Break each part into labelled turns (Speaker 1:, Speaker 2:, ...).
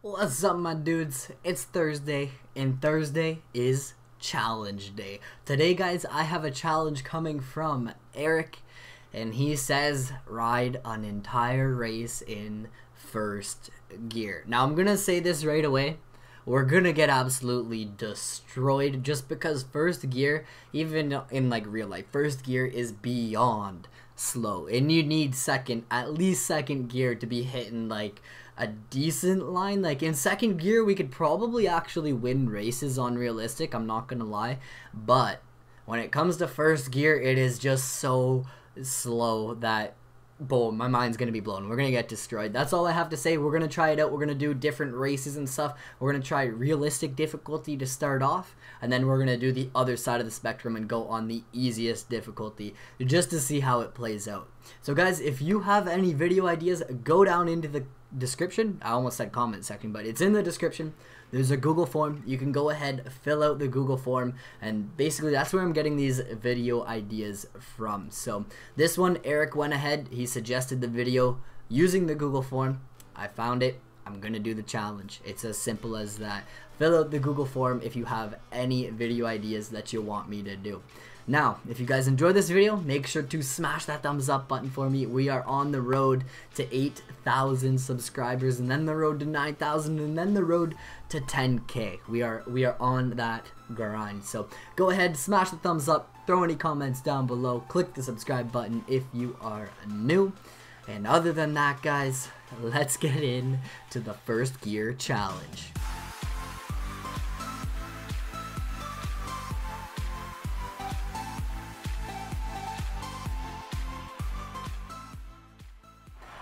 Speaker 1: What's up, my dudes? It's Thursday, and Thursday is challenge day. Today, guys, I have a challenge coming from Eric, and he says ride an entire race in first gear. Now, I'm gonna say this right away. We're gonna get absolutely destroyed just because first gear, even in like real life, first gear is beyond slow, and you need at least second gear to be hitting like a decent line. Like in second gear, we could probably actually win races on realistic, I'm not gonna lie, but when it comes to first gear, it is just so slow that boom, my mind's gonna be blown. We're gonna get destroyed. That's all I have to say. We're gonna try it out. We're gonna do different races and stuff. We're gonna try realistic difficulty to start off, and then we're gonna do the other side of the spectrum and go on the easiest difficulty just to see how it plays out. So guys, if you have any video ideas, go down into the description. I almost said comment section, but it's in the description. There's a Google form. You can go ahead, fill out the Google form, and basically that's where I'm getting these video ideas from. So this one, Eric went ahead, he suggested the video using the Google form. I found it. I'm gonna do the challenge. It's as simple as that. Fill out the Google form if you have any video ideas that you want me to do. Now, if you guys enjoyed this video, make sure to smash that thumbs up button for me. We are on the road to 8,000 subscribers, and then the road to 9,000, and then the road to 10K. We are on that grind. So go ahead, smash the thumbs up, throw any comments down below, click the subscribe button if you are new. And other than that, guys, let's get into the first gear challenge.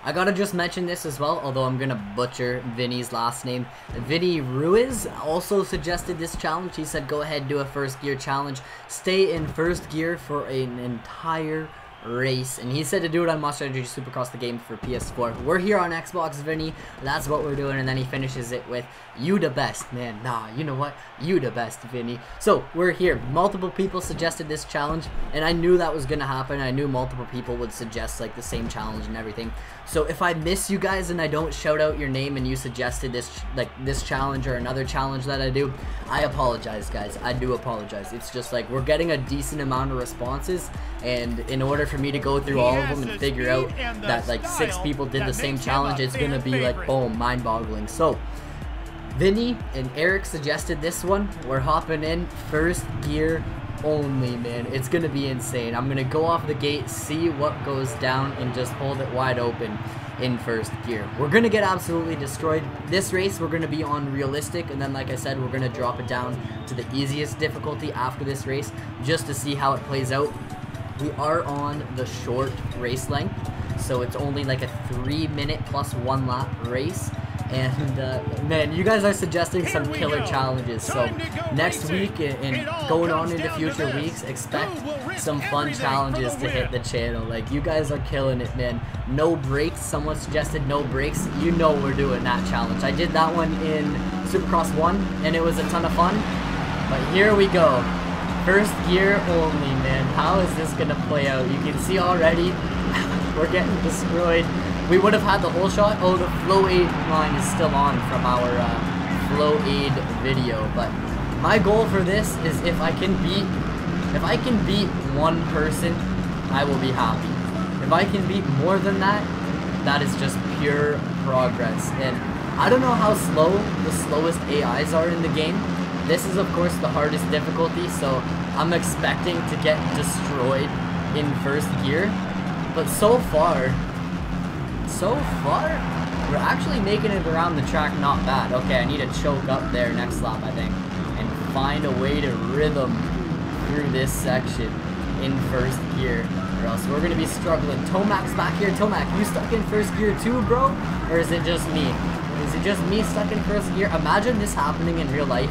Speaker 1: I gotta just mention this as well, although I'm gonna butcher Vinny's last name. Vinny Ruiz also suggested this challenge. He said go ahead, do a first gear challenge. Stay in first gear for an entire race, and he said to do it on Monster Energy Supercross, the game for PS4. We're here on Xbox, Vinny. That's what we're doing, and then he finishes it with you the best, man. Nah, you know what? You the best, Vinny. So we're here. Multiple people suggested this challenge, and I knew that was gonna happen. I knew multiple people would suggest like the same challenge and everything. So if I miss you guys and I don't shout out your name and you suggested this challenge or another challenge that I do, I apologize, guys. I do apologize. It's just like we're getting a decent amount of responses, and in order for me to go through all of them and figure out that like 6 people did the same challenge, it's gonna be like boom, mind-boggling. So Vinny and Eric suggested this one. We're hopping in first gear only, man. It's gonna be insane. I'm gonna go off the gate, see what goes down, and just hold it wide open in first gear. We're gonna get absolutely destroyed. This race we're gonna be on realistic, and then like I said, we're gonna drop it down to the easiest difficulty after this race just to see how it plays out. We are on the short race length, so it's only like a 3-minute plus 1 lap race. And man, you guys are suggesting some killer challenges, so next week and going on into future weeks, expect some fun challenges to hit the channel. Like, you guys are killing it, man. No brakes, someone suggested no brakes. You know we're doing that challenge. I did that one in Supercross 1 and it was a ton of fun, but here we go. First gear only, man. How is this gonna play out? You can see already we're getting destroyed. We would have had the whole shot. Oh, the flow aid line is still on from our flow aid video. But my goal for this is if I can beat one person, I will be happy. If I can beat more than that, that is just pure progress. And I don't know how slow the slowest AIs are in the game. This is of course the hardest difficulty, so I'm expecting to get destroyed in first gear. But so far, we're actually making it around the track not bad. Okay, I need to choke up there next lap, I think, and find a way to rhythm through this section in first gear, or else we're gonna be struggling. Tomac's back here. Tomac, you stuck in first gear too, bro? Or is it just me? Is it just me stuck in first gear? Imagine this happening in real life.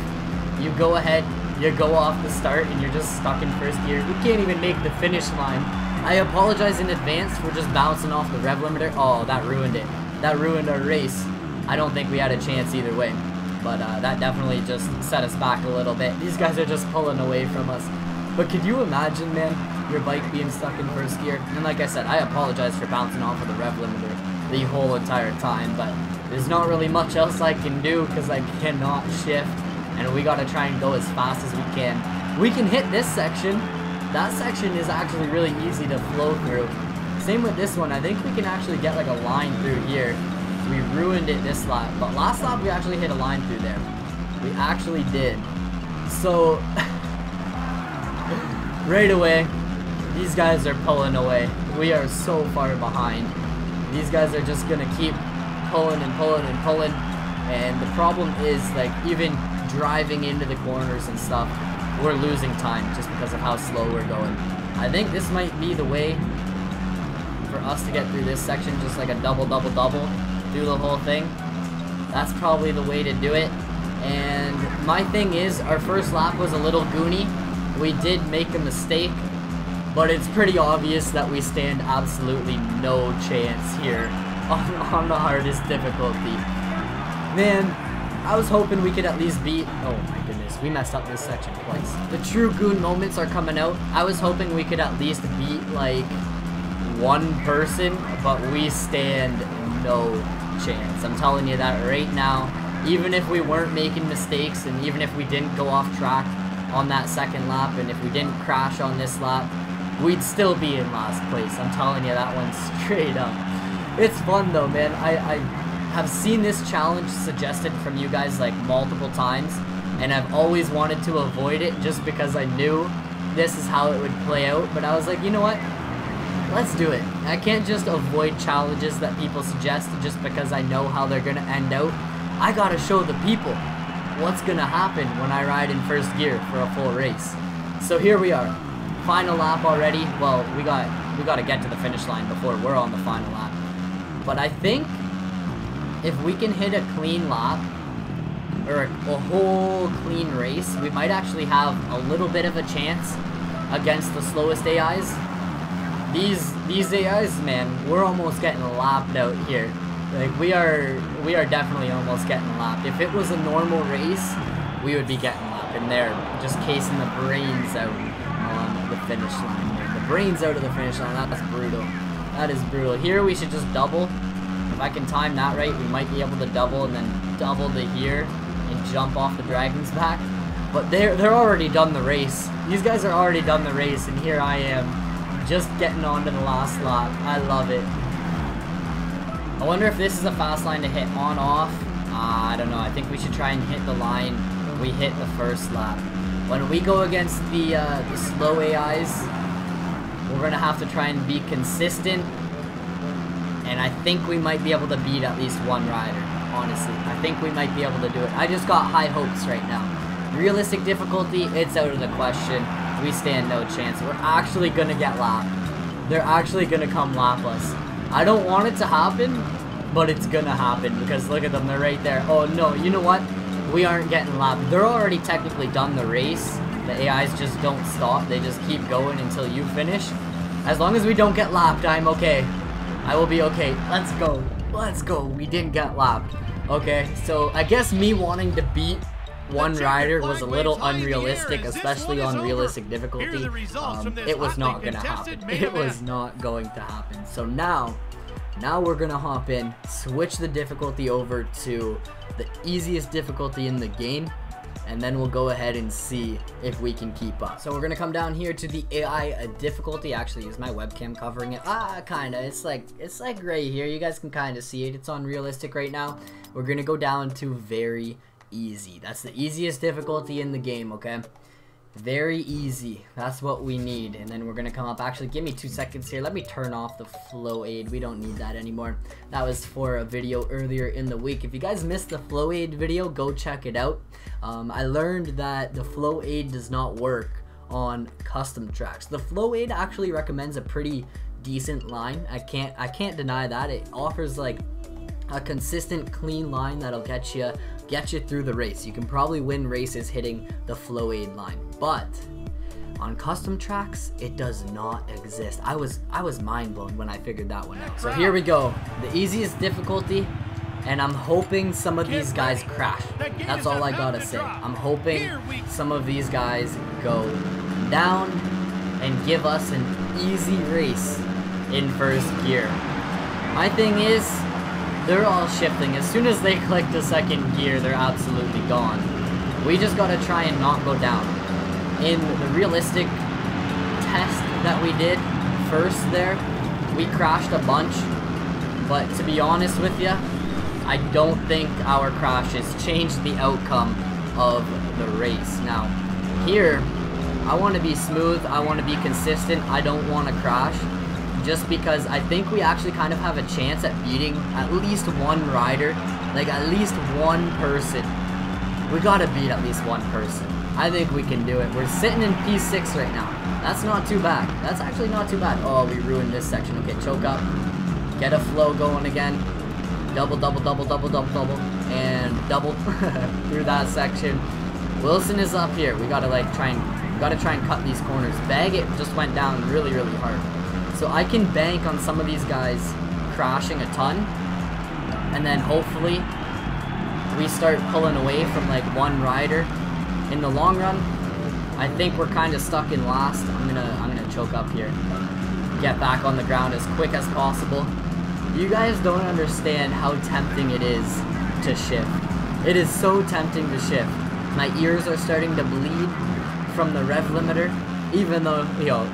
Speaker 1: You go ahead, you go off the start, and you're just stuck in first gear. You can't even make the finish line. I apologize in advance for just bouncing off the rev limiter. Oh, that ruined it. That ruined our race. I don't think we had a chance either way. But that definitely just set us back a little bit. These guys are just pulling away from us. But could you imagine, man, your bike being stuck in first gear? And like I said, I apologize for bouncing off of the rev limiter the whole entire time. But There's not really much else I can do because I cannot shift, and we gotta try and go as fast as we can. We can hit this section. That section is actually really easy to flow through. Same with this one. I think we can actually get like a line through here. We ruined it this lap, but last lap we actually hit a line through there. We actually did. So right away, these guys are pulling away. We are so far behind. These guys are just gonna keep pulling and pulling and pulling, and the problem is, like, even driving into the corners and stuff, we're losing time just because of how slow we're going. I think this might be the way for us to get through this section, just like a double through the whole thing. That's probably the way to do it. And my thing is, our first lap was a little goony. We did make a mistake, but it's pretty obvious that we stand absolutely no chance here on the hardest difficulty. Man, I was hoping we could at least beat... Oh my goodness, we messed up this section twice. The true goon moments are coming out. I was hoping we could at least beat, like, one person, but we stand no chance. I'm telling you that right now. Even if we weren't making mistakes, and even if we didn't go off track on that second lap, and if we didn't crash on this lap, we'd still be in last place. I'm telling you that one straight up. It's fun though, man. I have seen this challenge suggested from you guys like multiple times, and I've always wanted to avoid it just because I knew this is how it would play out. But I was like, you know what? Let's do it. I can't just avoid challenges that people suggest just because I know how they're gonna end out. I gotta show the people what's gonna happen when I ride in first gear for a full race. So here we are. Final lap already. Well, we got to get to the finish line before we're on the final lap. But I think if we can hit a clean lap, or a whole clean race, we might actually have a little bit of a chance against the slowest AIs. These AIs, man, we're almost getting lapped out here. Like, we are definitely almost getting lapped. If it was a normal race, we would be getting lapped, and they're just casing the brains out on the finish line. The brains out of the finish line. That's brutal. That is brutal. Here we should just double. If I can time that right, we might be able to double and then double to here and jump off the dragon's back. But they're already done the race. These guys are already done the race, and here I am just getting on to the last lap. I love it. I wonder if this is a fast line to hit on off. I don't know. I think we should try and hit the line we hit the first lap. When we go against the slow AIs, we're gonna have to try and be consistent, and I think we might be able to beat at least one rider. Honestly, I think we might be able to do it. I just got high hopes right now. Realistic difficulty, it's out of the question. We stand no chance. We're actually gonna get lapped. They're actually gonna come lap us. I don't want it to happen, but it's gonna happen because look at them, they're right there. Oh no, you know what? We aren't getting lapped. They're already technically done the race. The AIs just don't stop. They just keep going until you finish. As long as we don't get lapped, I'm okay. I will be okay. Let's go. Let's go. We didn't get lapped. Okay, so I guess me wanting to beat one rider was a little unrealistic, especially on realistic difficulty. It was not gonna happen. It was not going to happen. So now we're gonna hop in, switch the difficulty over to the easiest difficulty in the game, and then we'll go ahead and see if we can keep up. So we're gonna come down here to the AI difficulty. Actually, is my webcam covering it? Kinda. It's like right here. You guys can kind of see it. It's on realistic right now. We're gonna go down to very easy. That's the easiest difficulty in the game, okay? Very easy. That's what we need. And then we're gonna come up. Actually, give me 2 seconds here. Let me turn off the flow aid. We don't need that anymore. That was for a video earlier in the week. If you guys missed the flow aid video, go check it out. I learned that the flow aid does not work on custom tracks. The flow aid actually recommends a pretty decent line. I can't deny that. It offers like a consistent, clean line that'll get you through the race. You can probably win races hitting the flow aid line, but on custom tracks, it does not exist. I was mind blown when I figured that one out. So here we go, the easiest difficulty, and I'm hoping some of these guys crash. That's all I gotta say. I'm hoping some of these guys go down and give us an easy race in first gear. My thing is, they're all shifting. As soon as they click the second gear, they're absolutely gone. We just gotta try and not go down. In the realistic test that we did first there, we crashed a bunch, but to be honest with you, I don't think our crashes changed the outcome of the race. Now, here, I want to be smooth, I want to be consistent, I don't want to crash, just because I think we actually kind of have a chance at beating at least one rider, like at least one person. We gotta beat at least one person. I think we can do it. We're sitting in P6 right now. That's not too bad. That's actually not too bad. Oh, we ruined this section. Okay, choke up. Get a flow going again. Double, double, double, double, double, double. And double through that section. Wilson is up here. We gotta like try and cut these corners. Baggett just went down really, really hard. So I can bank on some of these guys crashing a ton. And then hopefully we start pulling away from like one rider. In the long run, I think we're kind of stuck in last. I'm gonna choke up here. Get back on the ground as quick as possible. You guys don't understand how tempting it is to shift. It is so tempting to shift. My ears are starting to bleed from the rev limiter, even though,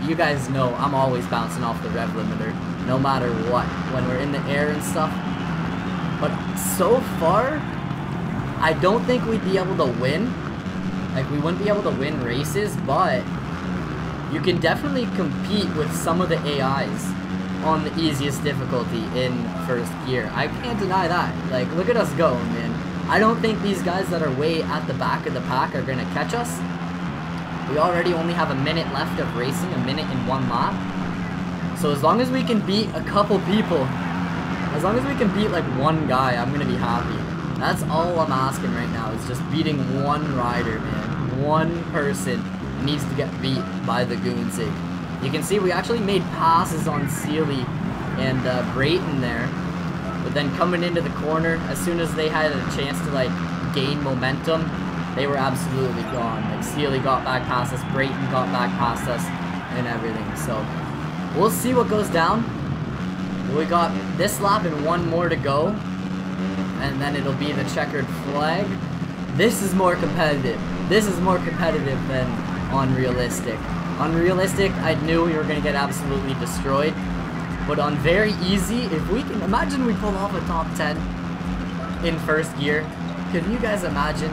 Speaker 1: you guys know I'm always bouncing off the rev limiter, no matter what, when we're in the air and stuff. But so far, I don't think we'd be able to win. Like, we wouldn't be able to win races, but you can definitely compete with some of the AIs on the easiest difficulty in first gear. I can't deny that. Like, look at us go, man. I don't think these guys that are way at the back of the pack are gonna catch us. We already only have a minute left of racing, a minute in one lap. So as long as we can beat a couple people, as long as we can beat like one guy, I'm gonna be happy. That's all I'm asking right now, is just beating one rider, man. One person needs to get beat by the Goonsig. You can see we actually made passes on Sealy and Brayton there. But then coming into the corner, as soon as they had a chance to like gain momentum, they were absolutely gone. Like Sealy got back past us, Brayton got back past us, and everything. So we'll see what goes down. We got this lap and one more to go. And then it'll be the checkered flag. This is more competitive. This is more competitive than on realistic. On realistic, I knew we were gonna get absolutely destroyed. But on very easy, if we can imagine we pull off a top 10 in first gear, can you guys imagine?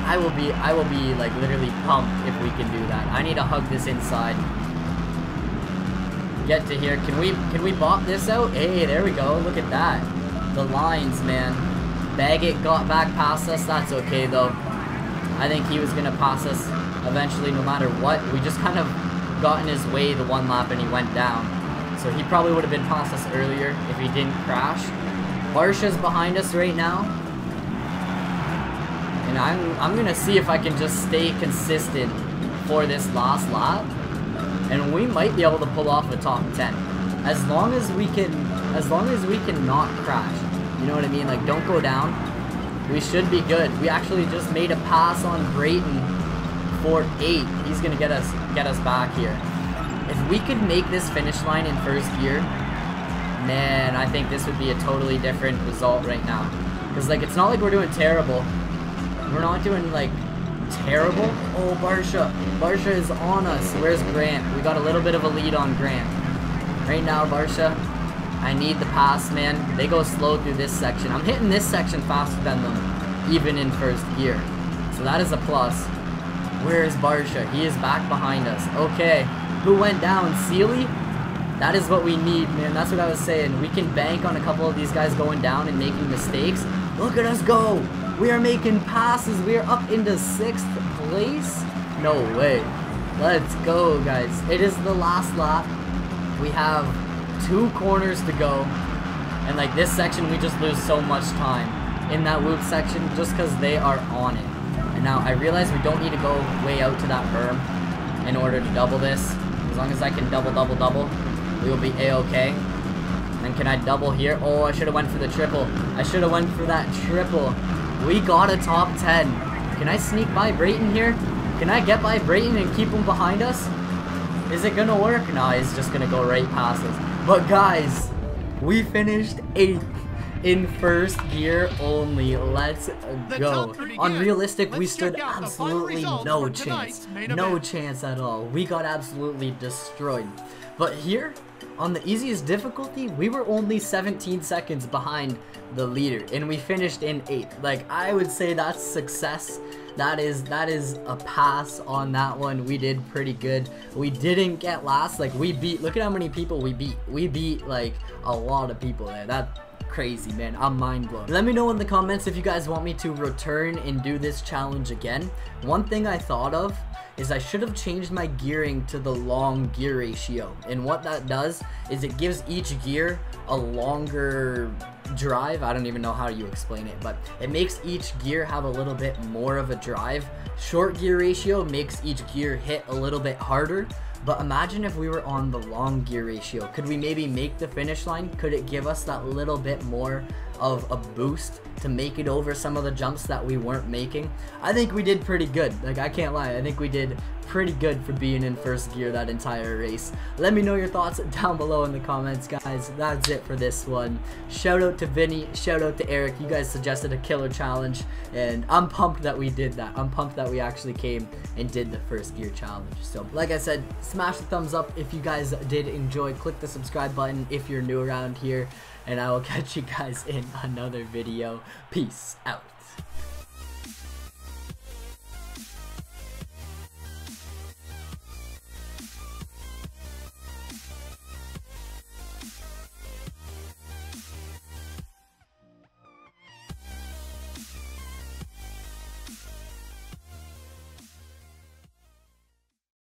Speaker 1: I will be like literally pumped if we can do that. I need to hug this inside. Get to here. Can we bop this out? Hey, there we go. Look at that. The lines, man. Baggett got back past us. That's okay though. I think he was gonna pass us eventually no matter what. We just kind of got in his way the one lap and he went down. So he probably would have been past us earlier if he didn't crash. Barsha's behind us right now. And I'm gonna see if I can just stay consistent for this last lap. And we might be able to pull off a top 10. As long as we can not crash. You know what I mean? Like, don't go down. We should be good. We actually just made a pass on Brayton for 8. He's gonna get us back here. If we could make this finish line in first gear, man, I think this would be a totally different result right now. Because like, it's not like we're doing terrible. We're not doing like terrible. Oh, Barsha is on us. Where's Grant? We got a little bit of a lead on Grant right now. Barsha, I need the pass, man. They go slow through this section. I'm hitting this section faster than them, even in first gear. So that is a plus. Where is Barsha? He is back behind us. Okay, who went down? Sealy? That is what we need, man. That's what I was saying. We can bank on a couple of these guys going down and making mistakes. Look at us go. We are making passes. We are up into 6th place. No way. Let's go, guys. It is the last lap. We have 2 corners to go. And like this section, we just lose so much time in that whoop section just because they are on it. And now I realize we don't need to go way out to that berm in order to double this. As long as I can double, we will be a-okay. And can I double here? Oh, I should have went for the triple. I should have went for that triple. We got a top 10. Can I sneak by Brayton here? Can I get by Brayton and keep him behind us? Is it gonna work? No, he's just gonna go right past us. But guys, we finished 8th in first gear only. Let's go. On realistic, we stood absolutely no chance. No chance at all. We got absolutely destroyed. But here, on the easiest difficulty, we were only 17 seconds behind the leader, and we finished in 8th. Like, I would say that's success. That is a pass on that one. We did pretty good. We didn't get last. Like, we beat, look at how many people we beat. We beat like a lot of people there. That's crazy, man. I'm mind blown. Let me know in the comments if you guys want me to return and do this challenge again. One thing I thought of is I should have changed my gearing to the long gear ratio, and what that does is it gives each gear a longer drive. I don't even know how you explain it, but it makes each gear have a little bit more of a drive. Short gear ratio makes each gear hit a little bit harder, but imagine if we were on the long gear ratio. Could we maybe make the finish line? Could it give us that little bit more of a boost to make it over some of the jumps that we weren't making? I think we did pretty good. Like, I can't lie, I think we did pretty good for being in first gear that entire race. Let me know your thoughts down below in the comments, guys. That's it for this one. Shout out to Vinny, shout out to Eric. You guys suggested a killer challenge, and I'm pumped that we did that. I'm pumped that we actually came and did the first gear challenge. So like I said, smash the thumbs up if you guys did enjoy. Click the subscribe button if you're new around here, and I will catch you guys in another video. Peace out.